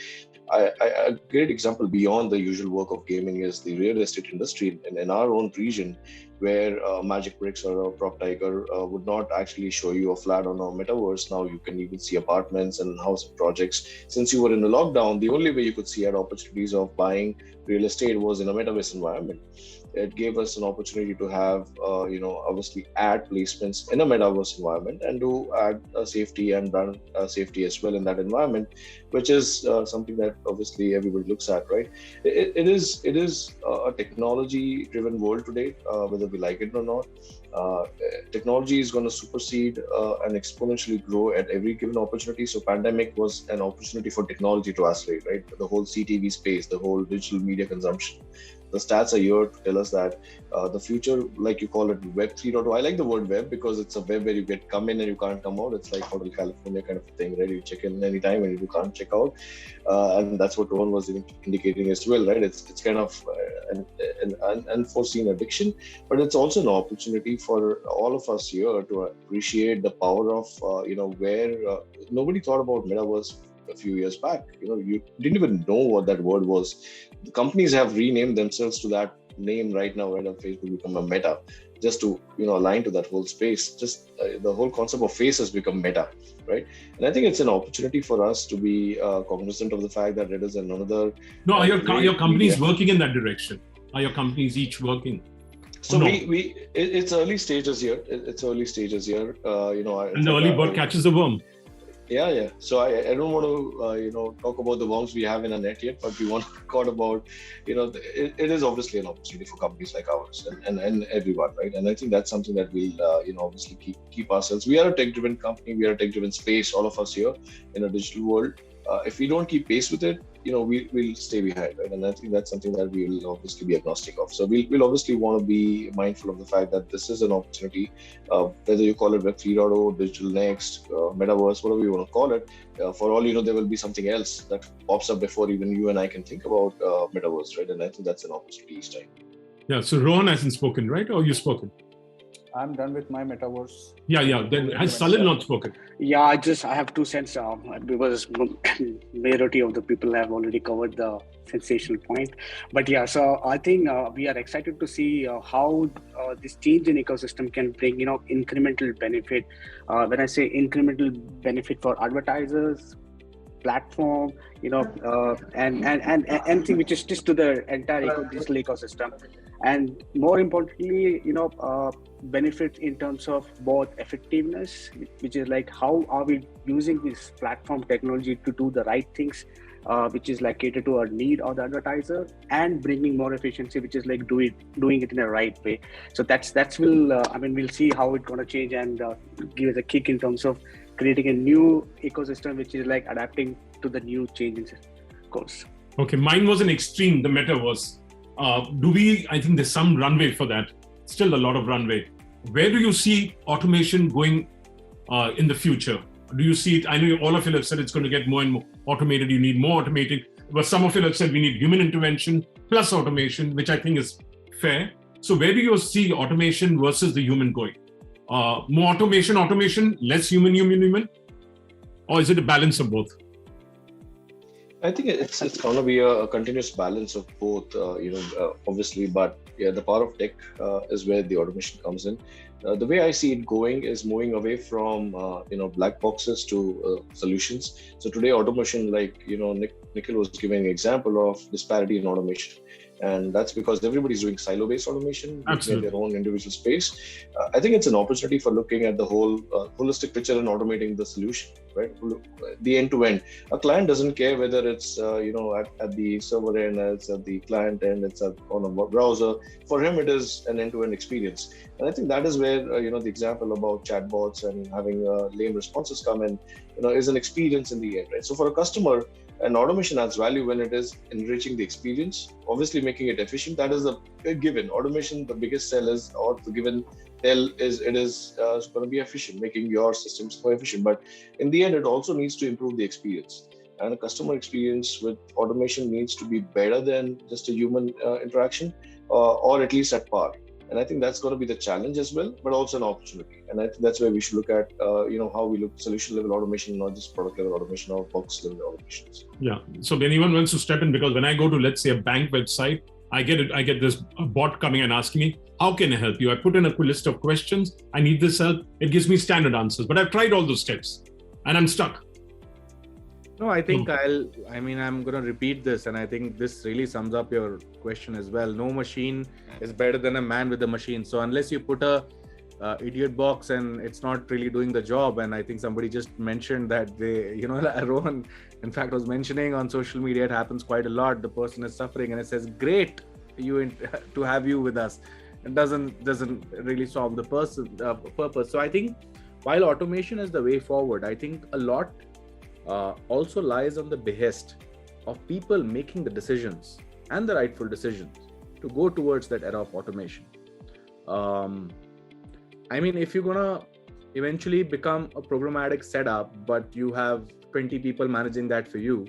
A great example beyond the usual work of gaming is the real estate industry in our own region, where Magic Bricks or a Prop Tiger would not actually show you a flat on a metaverse. Now you can even see apartments and housing projects. Since you were in the lockdown, the only way you could see opportunities of buying real estate was in a metaverse environment. It gave us an opportunity to have, obviously ad placements in a metaverse environment and do ad safety and brand safety as well in that environment, which is something that obviously everybody looks at, right? It is a technology-driven world today, whether we like it or not. Technology is going to supersede and exponentially grow at every given opportunity. So pandemic was an opportunity for technology to accelerate, right? The whole CTV space, the whole digital media consumption. The stats are here to tell us that the future, like you call it, Web 3.0. I like the word web because it's a web where you come in and you can't come out. It's like Hotel California kind of thing, right? You check in anytime and you can't check out. And that's what Rohan was indicating as well, right? It's kind of an unforeseen addiction, but it's also an opportunity for all of us here to appreciate the power of, where nobody thought about metaverse a few years back. You didn't even know what that word was. The companies have renamed themselves to that name right now, right? On Facebook become a meta, just to align to that whole space. Just the whole concept of face has become meta, right? And I think it's an opportunity for us to be cognizant of the fact that it is another. No, are your companies working in that direction? Are your companies each working? So it's early stages here. It's early stages here. And the early bird catches the worm. Yeah. So I don't want to, talk about the worms we have in our net yet, but we want to talk about, it is obviously an opportunity for companies like ours and everyone, right? And I think that's something that we'll, obviously keep ourselves. We are a tech-driven company. We are a tech-driven space, all of us here in a digital world. If we don't keep pace with it, we'll stay behind, right? And I think that's something that we will obviously be agnostic of. So we'll obviously want to be mindful of the fact that this is an opportunity, whether you call it Web 3.0, digital next, metaverse, whatever you want to call it. For all there will be something else that pops up before even you and I can think about metaverse, right? And I think that's an opportunity each time. Yeah. So Rohan hasn't spoken, right? Or you spoken? I'm done with my metaverse. Yeah. Then has Salil not spoken? Yeah, I have 2 cents because majority of the people have already covered the sensational point. But yeah, so I think we are excited to see how this change in ecosystem can bring incremental benefit. When I say incremental benefit for advertisers, platform, and anything which is just to the entire digital ecosystem, and more importantly, benefits in terms of both effectiveness, which is like how are we using this platform technology to do the right things, which is like cater to a need of the advertiser, and bringing more efficiency, which is like doing it in the right way. So we'll see how it's going to change and give us a kick in terms of creating a new ecosystem, which is like adapting to the new changes course. Okay, mine was an extreme, the metaverse. I think there's some runway for that. Still a lot of runway. Where do you see automation going in the future? Do you see it? I know all of you have said it's going to get more and more automated. You need more automated. But some of you have said we need human intervention plus automation, which I think is fair. So where do you see automation versus the human going? More automation, less human? Or is it a balance of both? I think it's going to be a continuous balance of both, obviously, but yeah, the power of tech is where the automation comes in. The way I see it going is moving away from, black boxes to solutions. So today automation, like, Nikhil was giving an example of disparity in automation. And that's because everybody's doing silo-based automation in their own individual space. I think it's an opportunity for looking at the whole holistic picture and automating the solution, right? The end-to-end. A client doesn't care whether it's at the server end, it's at the client end, it's on a browser. For him, it is an end-to-end experience. And I think that is where the example about chatbots and having lame responses come in, is an experience in the end, right? So for a customer, and automation adds value when it is enriching the experience, obviously making it efficient. That is a given. Automation, the biggest sell is, or the given tell is, it is going to be efficient, making your systems more efficient. But in the end, it also needs to improve the experience. And a customer experience with automation needs to be better than just a human interaction, or at least at par. And I think that's going to be the challenge as well, but also an opportunity. And I think that's where we should look at, how we look solution level automation, not just product level automation or box level automations. Yeah. So if anyone wants to step in, because when I go to, let's say, a bank website, I get this bot coming and asking me, how can I help you? I put in a list of questions. I need this help. It gives me standard answers, but I've tried all those steps and I'm stuck. No, I think I'm going to repeat this, and I think this really sums up your question as well. No machine is better than a man with a machine. So unless you put a idiot box and it's not really doing the job, and I think somebody just mentioned that Rohan, in fact, was mentioning on social media, it happens quite a lot. The person is suffering and it says, great to have you with us. It doesn't really solve the purpose. So I think while automation is the way forward, I think a lot also lies on the behest of people making the decisions and the rightful decisions to go towards that era of automation. If you're gonna eventually become a programmatic setup, but you have 20 people managing that for you,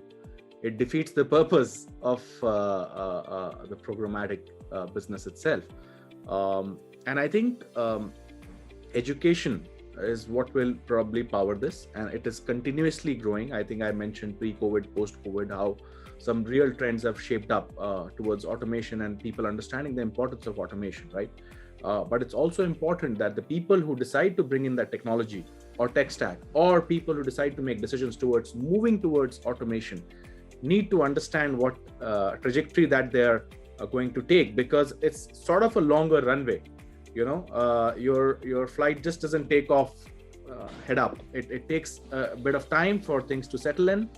it defeats the purpose of the programmatic business itself. And I think education is what will probably power this, and it is continuously growing. I think I mentioned pre-COVID, post-COVID, how some real trends have shaped up towards automation and people understanding the importance of automation, right? But it's also important that the people who decide to bring in that technology or tech stack, or people who decide to make decisions towards moving towards automation, need to understand what trajectory that they're going to take, because it's sort of a longer runway. Your flight just doesn't take off head up. It takes a bit of time for things to settle in.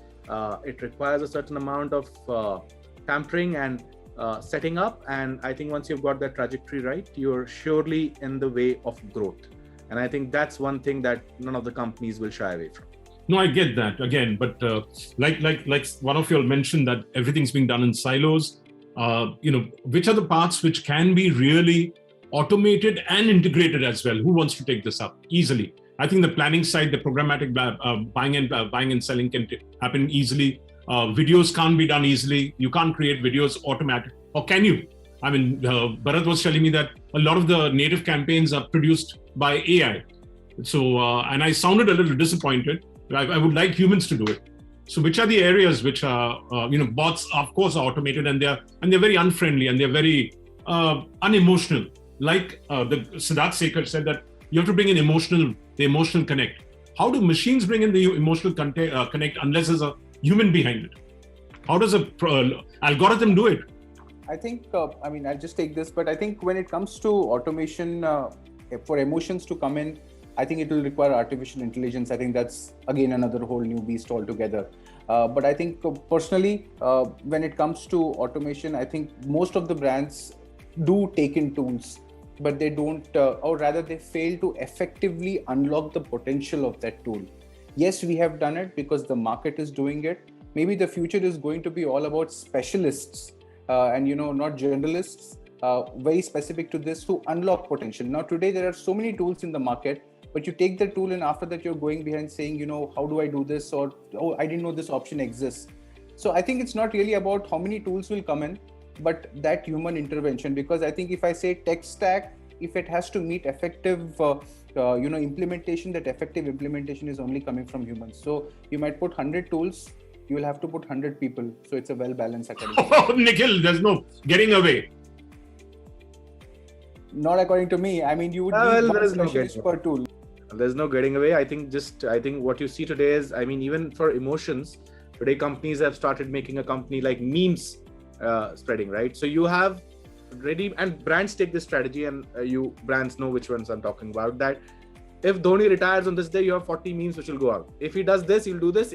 It requires a certain amount of tampering and setting up. And I think once you've got that trajectory right, you're surely in the way of growth. And I think that's one thing that none of the companies will shy away from. No, I get that again, but like one of you all mentioned that everything's being done in silos. Which are the parts which can be really automated and integrated as well? Who wants to take this up easily? I think the planning side, the programmatic buying and selling can happen easily. Videos can't be done easily. You can't create videos automatic, or can you? Bharat was telling me that a lot of the native campaigns are produced by AI. So, and I sounded a little disappointed. I would like humans to do it. So, which are the areas which are, bots, of course, are automated, and they're very unfriendly and they're very unemotional. Like the Siddharth Sekar said that you have to bring in the emotional connect. How do machines bring in the emotional connect unless there's a human behind it? How does a algorithm do it? I think, I'll just take this, but I think when it comes to automation, for emotions to come in, I think it will require artificial intelligence. I think that's, again, another whole new beast altogether. But I think personally, when it comes to automation, I think most of the brands do take in tools, but they don't, or rather they fail to effectively unlock the potential of that tool. Yes, we have done it because the market is doing it. Maybe the future is going to be all about specialists and, not generalists, very specific to this, who unlock potential. Now, today, there are so many tools in the market, but you take the tool and after that, you're going behind saying, how do I do this? Or, oh, I didn't know this option exists. So I think it's not really about how many tools will come in, but that human intervention. Because I think if I say tech stack, if it has to meet effective, implementation, that effective implementation is only coming from humans. So you might put 100 tools, you will have to put 100 people. So it's a well-balanced academy. Oh, Nikhil, there's no getting away. Not according to me. You would need one specialist per tool. There's no getting away. I think what you see today is, even for emotions, today companies have started making a company like memes spreading, right? So you have ready, and brands take this strategy, and you brands know which ones I'm talking about, that if Dhoni retires on this day, you have 40 memes which will go out. If he does this, he'll do this.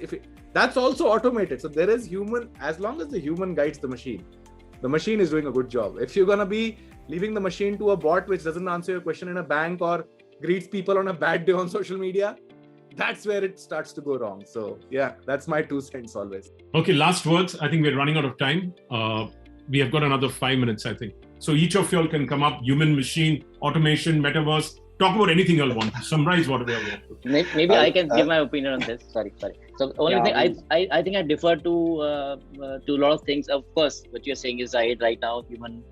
That's also automated. So there is human, as long as the human guides the machine is doing a good job. If you're going to be leaving the machine to a bot which doesn't answer your question in a bank or greets people on a bad day on social media, that's where it starts to go wrong. So yeah, that's my 2 cents always. Okay, last words. I think we're running out of time. We have got another 5 minutes, I think. So each of you all can come up, human, machine, automation, metaverse, talk about anything you all want. Summarize whatever you want. Maybe I can give my opinion on this. Sorry. So only thing I think I defer to a lot of things. Of course, what you're saying is right now, human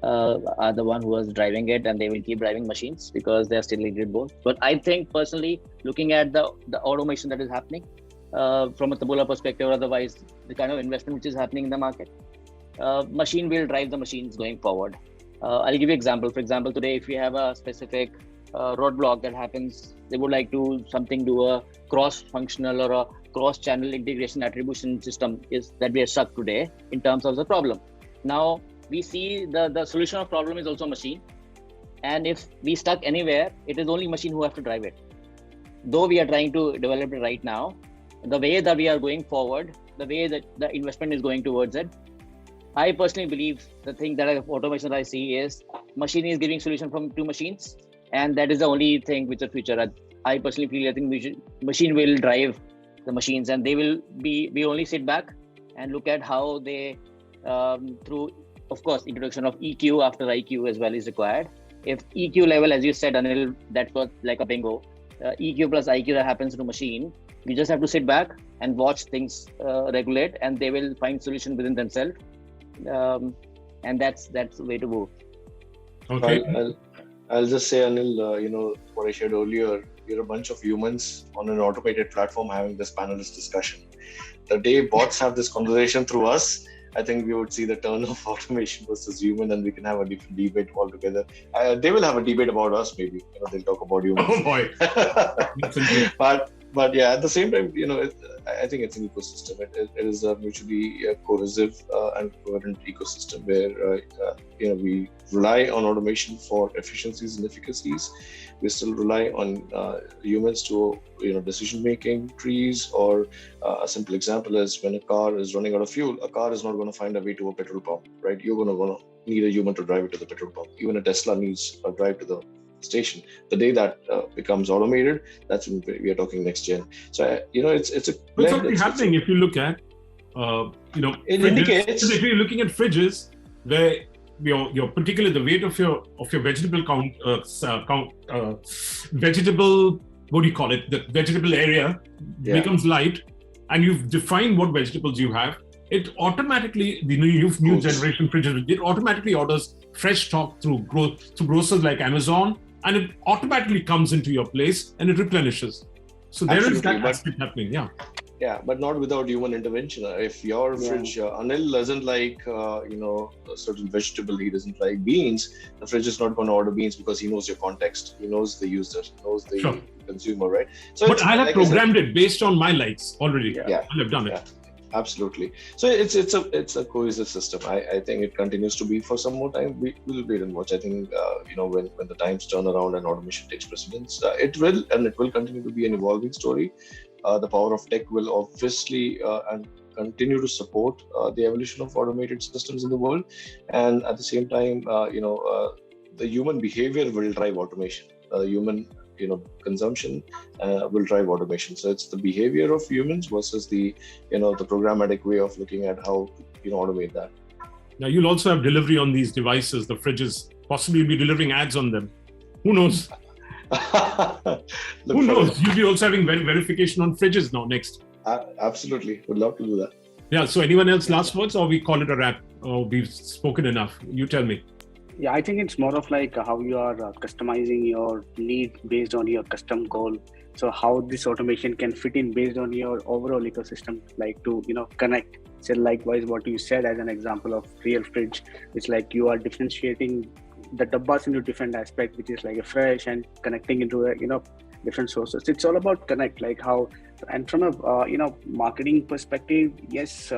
are the one who is driving it, and they will keep driving machines because they are still needed both. But I think personally, looking at the automation that is happening from a Taboola perspective, or otherwise the kind of investment which is happening in the market, machine will drive the machines going forward. I'll give you an example. For example, today, if you have a specific roadblock that happens, they would like to do a cross-functional or a cross-channel integration attribution system is that we are stuck today in terms of the problem. Now, we see the solution of problem is also machine. And if we stuck anywhere, it is only machine who have to drive it. Though we are trying to develop it right now, the way that we are going forward, the way that the investment is going towards it, I personally believe the thing that automation that I see is machine is giving solution to machines. And that is the only thing which the future. I personally feel, I think machine will drive the machines, and we only sit back and look at how they, through, of course, introduction of EQ after IQ as well is required. If EQ level, as you said, Anil, that's what like a bingo, EQ plus IQ that happens to machine, you just have to sit back and watch things regulate, and they will find solution within themselves. And that's the way to go. Okay. I'll just say, Anil, what I shared earlier, we're a bunch of humans on an automated platform having this panelist discussion. The day bots have this conversation through us, I think we would see the turn of automation versus human, and we can have a different debate altogether. They will have a debate about us, maybe. They'll talk about humans. Oh boy. But yeah, at the same time, I think it's an ecosystem. It is a mutually cohesive and coherent ecosystem where we rely on automation for efficiencies and efficacies. We still rely on humans to decision making trees, or a simple example is when a car is running out of fuel, a car is not going to find a way to a petrol pump, right? You're going to need a human to drive it to the petrol pump. Even a Tesla needs a drive to the station. The day that becomes automated, that's when we are talking next gen. So it's a what's already happening. If you look at it indicates, if you're looking at fridges where your particularly the weight of your vegetable vegetable, what do you call it, the vegetable area becomes light, and you've defined what vegetables you have, it automatically, the new generation fridges, it automatically orders fresh stock through grocers like Amazon, and it automatically comes into your place and it replenishes. So there is that aspect happening. Yeah, but not without human intervention. If your fridge, Anil doesn't like, a certain vegetable, he doesn't like beans, the fridge is not going to order beans because he knows your context, he knows the user, he knows the consumer, right? So, but I have programmed it based on my likes already. I have done it. Absolutely. So it's a cohesive system. I think it continues to be for some more time. We will wait and watch. I think when the times turn around and automation takes precedence, it will continue to be an evolving story. The power of tech will obviously and continue to support the evolution of automated systems in the world, and at the same time, the human behavior will drive automation. Human consumption will drive automation. So it's the behavior of humans versus the programmatic way of looking at how automate that. Now you'll also have delivery on these devices, the fridges. Possibly you'll be delivering ads on them. Who knows? Who knows? You'll be also having verification on fridges now next. Absolutely, would love to do that. Yeah. So anyone else last words, or we call it a wrap? Or we've spoken enough? You tell me. Yeah, I think it's more of like how you are customizing your need based on your custom goal. So how this automation can fit in based on your overall ecosystem, like to connect. So likewise, what you said as an example of real fridge, it's like you are differentiating the dabbas into different aspects, which is like a fresh and connecting into a different sources. It's all about connect, like how, and from a marketing perspective, yes.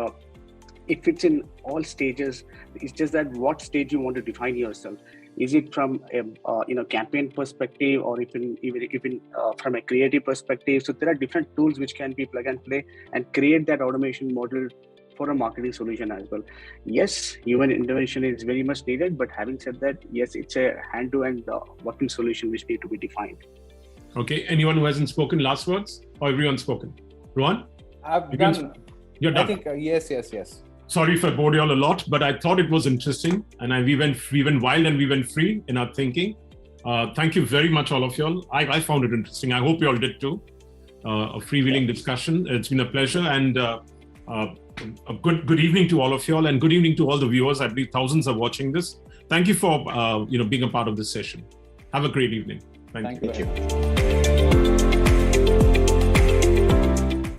It fits in all stages. It's just that what stage you want to define yourself. Is it from a campaign perspective, or even from a creative perspective? So there are different tools which can be plug and play and create that automation model for a marketing solution as well. Yes, human intervention is very much needed, but having said that, yes, it's a hand-to-hand working solution which need to be defined. Okay. Anyone who hasn't spoken, last words, or everyone's spoken? Rohan? I've done. You're done. I think yes. Sorry if I bored you all a lot, but I thought it was interesting, and we went wild and we went free in our thinking. Thank you very much, all of y'all. I found it interesting. I hope you all did too. A freewheeling discussion. It's been a pleasure, and A good evening to all of you all, and good evening to all the viewers. I believe thousands are watching this. Thank you for being a part of this session. Have a great evening. Thank you. Thank you.